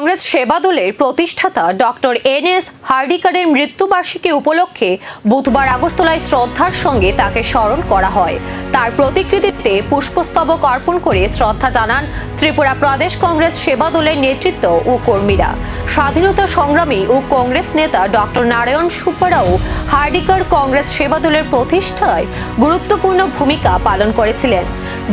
কংগ্রেস সেবা দলের প্রতিষ্ঠাতা ডক্টর এন.এস. হার্ডিকারের মৃত্যুবার্ষিকী উপলক্ষে বুধবার আগরতলায় শ্রদ্ধার সঙ্গে তাকে স্মরণ করা হয়। তার প্রতিকৃতিতে পুষ্পস্তবক অর্পণ করে শ্রদ্ধা জানান ত্রিপুরা প্রদেশ কংগ্রেস সেবা দলের নেতৃত্ব ও কর্মীরা। স্বাধীনতা সংগ্রামী ও কংগ্রেস নেতা ডক্টর নারায়ণ সুব্বারাও হার্ডিকার কংগ্রেস সেবা দলের প্রতিষ্ঠায় গুরুত্বপূর্ণ ভূমিকা পালন করেছিলেন।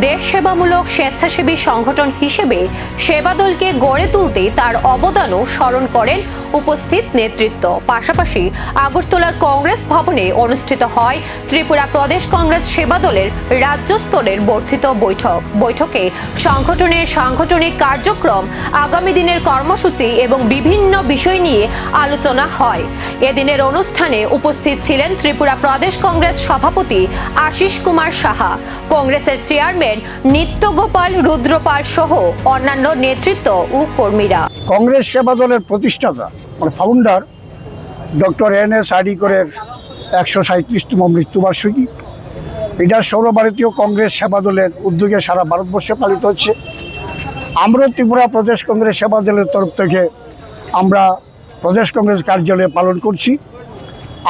দেশ সেবামূলক স্বেচ্ছাসেবী সংগঠন হিসেবে সেবা দলকে গড়ে তুলতে তার অবদানও স্মরণ করেন উপস্থিত নেতৃত্ব। পাশাপাশি আগরতলার কংগ্রেস ভবনে অনুষ্ঠিত হয় ত্রিপুরা প্রদেশ কংগ্রেস সেবা দলের রাজ্য স্তরের বর্ধিত বৈঠকে সংগঠনের সাংগঠনিক কার্যক্রম, আগামী দিনের কর্মসূচি এবং বিভিন্ন বিষয় নিয়ে আলোচনা হয়। এদিনের অনুষ্ঠানে উপস্থিত ছিলেন ত্রিপুরা প্রদেশ কংগ্রেস সভাপতি আশিস কুমার সাহা, কংগ্রেসের চেয়ারম্যান নিত্যগোপাল রুদ্রপাল সহ অন্যান্য নেতৃত্ব ও কর্মীরা। কংগ্রেস সেবা দলের প্রতিষ্ঠাতা ফাউন্ডার ডক্টর এন.এস. হার্ডিকারের 137তম মৃত্যুবার্ষিকী। এটা সর্বভারতীয় কংগ্রেস সেবা দলের উদ্যোগে সারা ভারতবর্ষে পালিত হচ্ছে। আমরা ত্রিপুরা প্রদেশ কংগ্রেস সেবা দলের তরফ থেকে আমরা প্রদেশ কংগ্রেস কার্যালয়ে পালন করছি।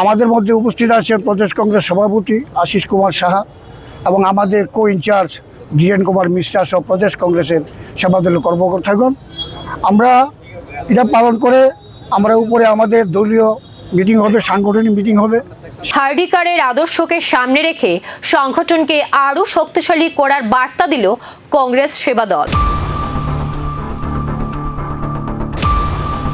আমাদের মধ্যে উপস্থিত আছেন প্রদেশ কংগ্রেস সভাপতি আশিস কুমার সাহা এবং আমাদের কো ইনচার্জ ধীরেন কুমার মিশ্রা সহ প্রদেশ কংগ্রেসের সেবা দলের কর্মকর্তাগণ। আমরা এটা পালন করে আমরা উপরে আমাদের দলীয় মিটিং হবে, সাংগঠনিক মিটিং হবে। হার্ডিকারের আদর্শকে সামনে রেখে সংগঠনকে আরও শক্তিশালী করার বার্তা দিল কংগ্রেস সেবা দল।